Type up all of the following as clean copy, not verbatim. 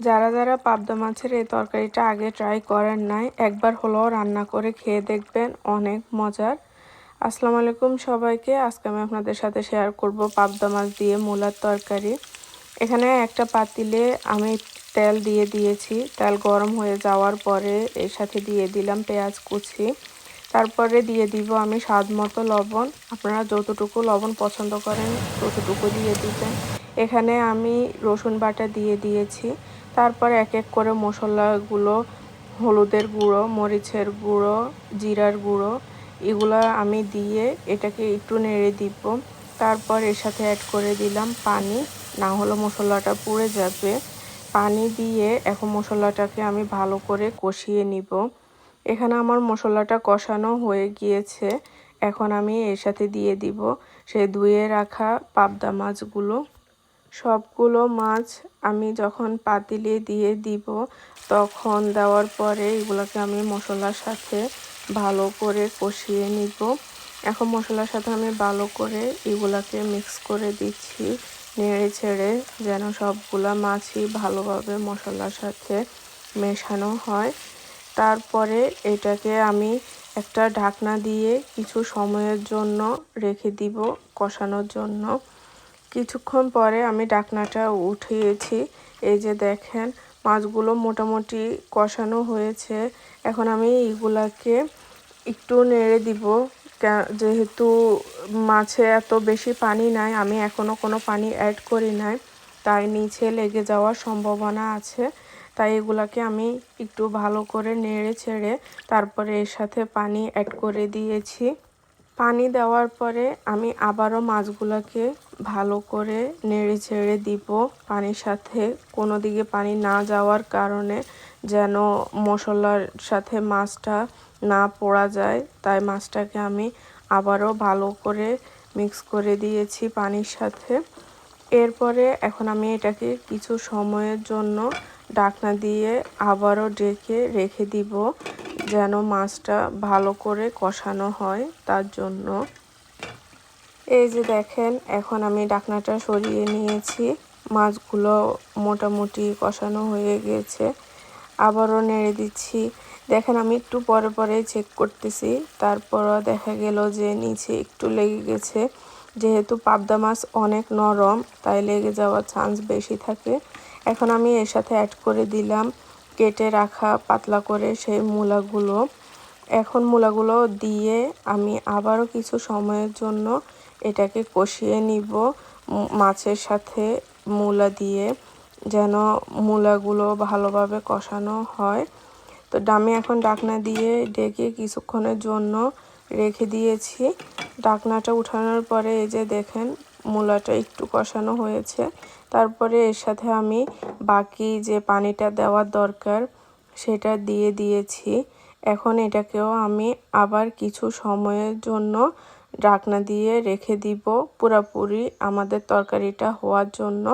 যারা যারা পাবদা মাছের এই তরকারিটা আগে ট্রাই করেন নাই, একবার হলেও রান্না করে খেয়ে দেখবেন, অনেক মজার। আসসালামু আলাইকুম সবাইকে। আজকে আমি আপনাদের সাথে শেয়ার করব পাবদা মাছ দিয়ে মূলার তরকারি। এখানে একটা পাতিলে আমি তেল দিয়ে দিয়েছি। তেল গরম হয়ে যাওয়ার পরে এর সাথে দিয়ে দিলাম পেঁয়াজ কুচি। তারপরে দিয়ে দিব আমি স্বাদ মতো লবণ। আপনারা যতটুকু লবণ পছন্দ করেন ততটুকু দিয়ে দিবেন। এখানে আমি রসুন বাটা দিয়ে দিয়েছি। তারপর এক এক করে মশলাগুলো, হলুদের গুঁড়ো, মরিচের গুঁড়ো, জিরার গুঁড়ো, এগুলো আমি দিয়ে এটাকে একটু নেড়ে দিব। তারপর এর সাথে অ্যাড করে দিলাম পানি, না হলে মশলাটা পুড়ে যাবে। পানি দিয়ে এখন মশলাটাকে আমি ভালো করে কষিয়ে নিব। এখানে আমার মশলাটা কষানো হয়ে গিয়েছে। এখন আমি এর সাথে দিয়ে দিব সেই ধুয়ে রাখা পাবদা মাছগুলো। সবগুলো মাছ আমি যখন পাতিলে দিয়ে দিব, তখন দেওয়ার পরে এগুলোকে আমি মশলার সাথে ভালো করে কষিয়ে নিব। এখন মশলার সাথে আমি ভালো করে এগুলাকে মিক্স করে দিচ্ছি, নেড়ে ছেড়ে, যেন সবগুলা মাছই ভালোভাবে মশলার সাথে মেশানো হয়। তারপরে এটাকে আমি একটা ঢাকনা দিয়ে কিছু সময়ের জন্য রেখে দিব কষানোর জন্য। কিছুক্ষণ পরে আমি ঢাকনাটা উঠিয়েছি। এই যে দেখেন মাছগুলো মোটামুটি কষানো হয়েছে। এখন আমি এগুলাকে একটু নেড়ে দিব, যেহেতু মাছে এত বেশি পানি নাই, আমি এখনও কোনো পানি অ্যাড করি নাই, তাই নিচে লেগে যাওয়ার সম্ভাবনা আছে। তাই এগুলাকে আমি একটু ভালো করে নেড়ে ছেড়ে তারপরে এর সাথে পানি অ্যাড করে দিয়েছি। পানি দেওয়ার পরে আমি আবারও মাছগুলোকে ভালো করে নেড়ে ছেড়ে দিব পানির সাথে, কোনো দিকে পানি না যাওয়ার কারণে, যেন মশলার সাথে মাছটা না পোড়া যায়। তাই মাছটাকে আমি আবারও ভালো করে মিক্স করে দিয়েছি পানির সাথে। এরপরে এখন আমি এটাকে কিছু সময়ের জন্য ঢাকনা দিয়ে আবারও ঢেকে রেখে দিব, যেন মাছটা ভালো করে কষানো হয় তার জন্য। এই যে দেখেন এখন আমি ঢাকনাটা সরিয়ে নিয়েছি, মাছগুলো মোটামুটি কষানো হয়ে গেছে। আবারও নেড়ে দিচ্ছি। দেখেন আমি একটু পরে পরে চেক করতেছি, তারপরও দেখা গেল যে নিচে একটু লেগে গেছে। যেহেতু পাবদা মাছ অনেক নরম, তাই লেগে যাওয়ার চান্স বেশি থাকে। এখন আমি এর সাথে অ্যাড করে দিলাম কেটে রাখা পাতলা করে সেই মূলাগুলো। এখন মূলাগুলো দিয়ে আমি আবারও কিছু সময়ের জন্য এটাকে কষিয়ে নিব মাছের সাথে মূলা দিয়ে, যেন মূলাগুলো ভালোভাবে কষানো হয়। তো আমি এখন ঢাকনা দিয়ে ঢেকে কিছুক্ষণের জন্য রেখে দিয়েছি। ঢাকনাটা উঠানোর পরে এই যে দেখেন মূলাটা একটু কষানো হয়েছে। তারপরে এর সাথে আমি বাকি যে পানিটা দেওয়ার দরকার সেটা দিয়ে দিয়েছি। এখন এটাকেও আমি আবার কিছু সময়ের জন্য ঢাকনা দিয়ে রেখে দিব, পুরোপুরি আমাদের তরকারিটা হওয়ার জন্য।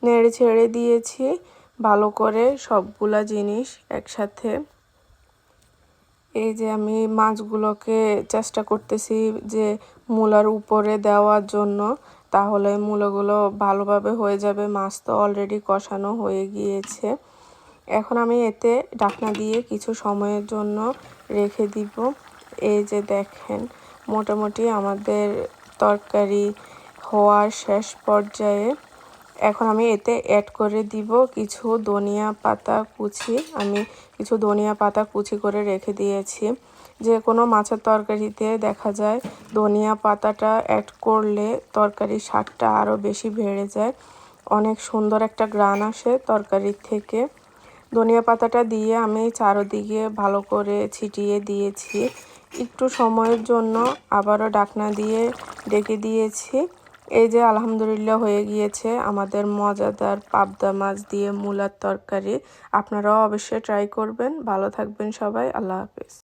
নেড়ে ছেড়ে দিয়েছি ভালো করে সবগুলা জিনিস একসাথে। এই যে আমি মাছগুলোকে চেষ্টা করতেছি যে মূলার উপরে দেওয়ার জন্য, তাহলে মূলাগুলো ভালোভাবে হয়ে যাবে। মাছ তো অলরেডি কষানো হয়ে গিয়েছে। এখন আমি এতে ঢাকনা দিয়ে কিছু সময়ের জন্য রেখে দিব। এই যে দেখেন মোটামুটি আমাদের তরকারি হওয়ার শেষ পর্যায়ে। এখন আমি এতে অ্যাড করে দিব কিছু ধনিয়া পাতা কুচি। আমি কিছু ধনিয়া পাতা কুচি করে রেখে দিয়েছি। যে কোনো মাছের তরকারিতে দেখা যায় ধনিয়া পাতাটা অ্যাড করলে তরকারির স্বাদটা আরও বেশি বেড়ে যায়, অনেক সুন্দর একটা ঘ্রাণ আসে তরকারির থেকে। ধনিয়া পাতাটা দিয়ে আমি চারদিকে ভালো করে ছিটিয়ে দিয়েছি। একটু সময়ের জন্য আবারও ঢাকনা দিয়ে ঢেকে দিয়েছি। এই যে আলহামদুলিল্লাহ হয়ে গিয়েছে আমাদের মজাদার পাবদা মাছ দিয়ে মূলার তরকারি। আপনারাও অবশ্যই ট্রাই করবেন। ভালো থাকবেন সবাই। আল্লাহ হাফেজ।